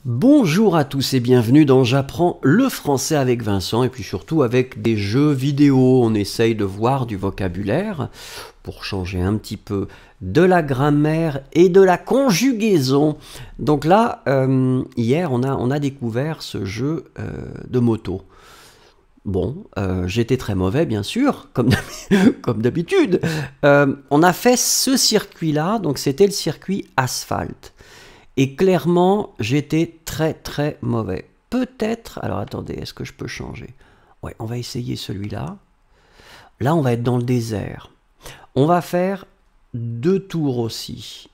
Bonjour à tous et bienvenue dans J'apprends le français avec Vincent et puis surtout avec des jeux vidéo. On essaye de voir du vocabulaire pour changer un petit peu de la grammaire et de la conjugaison. Donc là, hier, on a découvert ce jeu de moto. Bon, j'étais très mauvais, bien sûr, comme d'habitude. On a fait ce circuit-là, donc c'était le circuit asphalte. Et clairement, j'étais très mauvais. Peut-être... Alors attendez, est-ce que je peux changer? Ouais, on va essayer celui-là. Là, on va être dans le désert. On va faire 2 tours aussi.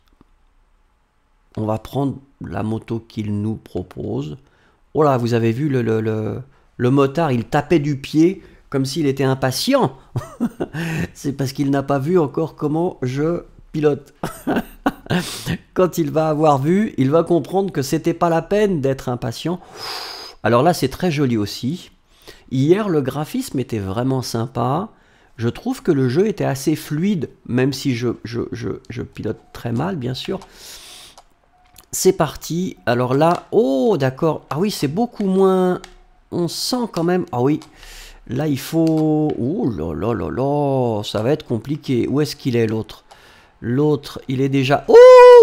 On va prendre la moto qu'il nous propose. Oh là, vous avez vu le motard, il tapait du pied comme s'il était impatient. C'est parce qu'il n'a pas vu encore comment je pilote. Quand il va avoir vu, il va comprendre que c'était pas la peine d'être impatient. Alors là, c'est très joli aussi. Hier, le graphisme était vraiment sympa. Je trouve que le jeu était assez fluide, même si je pilote très mal, bien sûr. C'est parti. Alors là, oh, d'accord. Ah oui, c'est beaucoup moins... On sent quand même... Ah oui, là, il faut... Oh là là là là, ça va être compliqué. Où est-ce qu'il est, l'autre? L'autre, il est déjà... Oh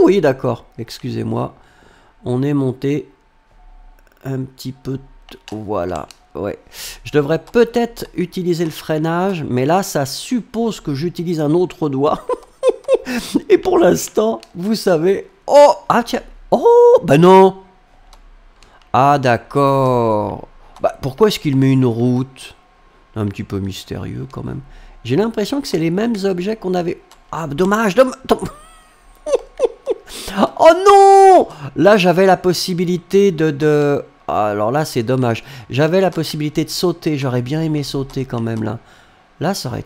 oui, d'accord. Excusez-moi. On est monté un petit peu... Voilà. Ouais. Je devrais peut-être utiliser le freinage, mais là, ça suppose que j'utilise un autre doigt. Et pour l'instant, vous savez... Oh! Ah tiens! Oh! Ben non! Ah d'accord. Bah, pourquoi est-ce qu'il met une route? Un petit peu mystérieux quand même. J'ai l'impression que c'est les mêmes objets qu'on avait... Ah, dommage, Oh non! Là, j'avais la possibilité de... Alors là, c'est dommage. J'avais la possibilité de sauter. J'aurais bien aimé sauter quand même, là. Là, ça aurait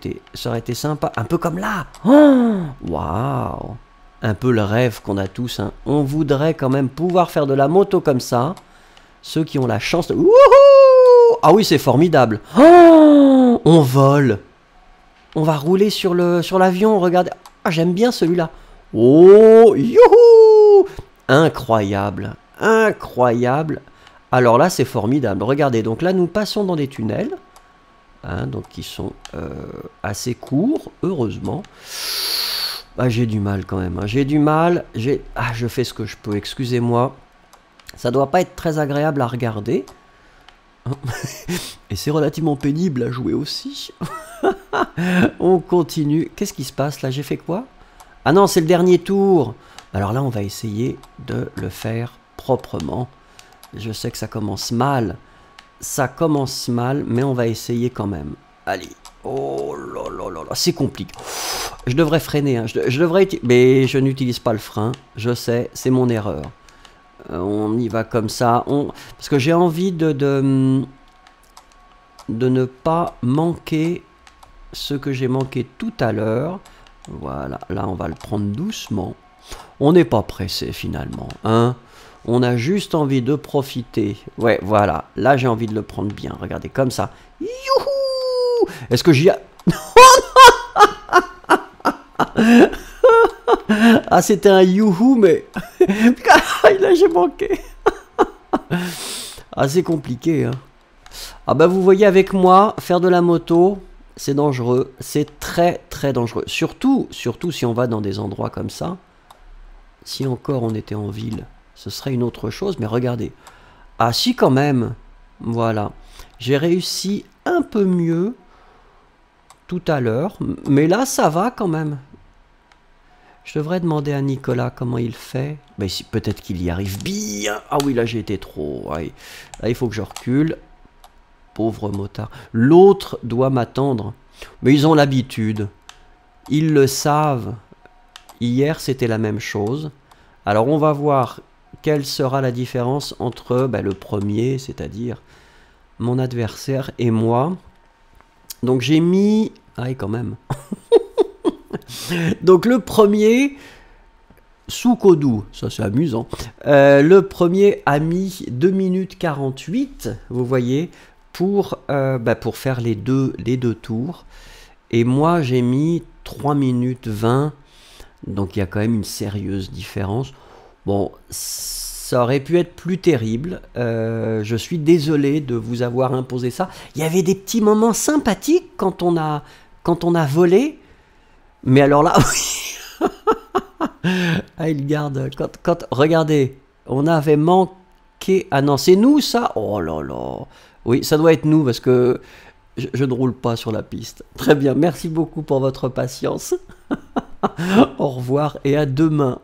été sympa. Un peu comme là. Oh, waouh! Un peu le rêve qu'on a tous, hein. On voudrait quand même pouvoir faire de la moto comme ça. Ceux qui ont la chance de... Wouhou! Ah oui, c'est formidable. Oh, on vole. On va rouler sur l'avion, regardez. Ah, j'aime bien celui-là. Oh, youhou! Incroyable, incroyable. Alors là, c'est formidable. Regardez, donc là, nous passons dans des tunnels, hein, donc qui sont assez courts, heureusement. Ah, j'ai du mal quand même, hein. J'ai du mal. Ah, je fais ce que je peux, excusez-moi. Ça doit pas être très agréable à regarder. Et c'est relativement pénible à jouer aussi. On continue. Qu'est-ce qui se passe là? J'ai fait quoi? Ah non, c'est le dernier tour. Alors là, on va essayer de le faire proprement. Je sais que ça commence mal. Ça commence mal, mais on va essayer quand même. Allez. Oh là là là là, c'est compliqué. Je devrais freiner, hein. Je devrais... Mais je n'utilise pas le frein. Je sais, c'est mon erreur. On y va comme ça. Parce que j'ai envie de ne pas manquer ce que j'ai manqué tout à l'heure. Voilà, là on va le prendre doucement. On n'est pas pressé finalement, hein. On a juste envie de profiter. Ouais, voilà, là j'ai envie de le prendre bien. Regardez, comme ça. Youhou! Est-ce que j'y a... Ah, c'était un youhou, mais... Là j'ai manqué. Ah, c'est compliqué, hein. Ah bah vous voyez avec moi, faire de la moto, c'est dangereux, c'est très dangereux. Surtout si on va dans des endroits comme ça. Si encore on était en ville, ce serait une autre chose, mais regardez. Ah si quand même, voilà. J'ai réussi un peu mieux tout à l'heure, mais là ça va quand même. Je devrais demander à Nicolas comment il fait. Ben, peut-être qu'il y arrive bien. Ah oui, là j'ai été trop. Ouais. Là il faut que je recule. Pauvre motard. L'autre doit m'attendre. Mais ils ont l'habitude. Ils le savent. Hier, c'était la même chose. Alors, on va voir quelle sera la différence entre le premier, c'est-à-dire mon adversaire et moi. Donc, j'ai mis... Ah, et quand même. Donc, le premier... Sukodou, ça c'est amusant. Le premier a mis 2 minutes 48, vous voyez, pour faire les deux tours. Et moi j'ai mis 3 minutes 20, donc il y a quand même une sérieuse différence. Bon, Ça aurait pu être plus terrible. Je suis désolé de vous avoir imposé ça. Il y avait des petits moments sympathiques quand on a volé. Mais alors là, oui. Ah, il garde. Regardez, on avait manqué. Ah non, c'est nous ça? Oh là là. Oui, ça doit être nous parce que je ne roule pas sur la piste. Très bien, merci beaucoup pour votre patience. Au revoir et à demain.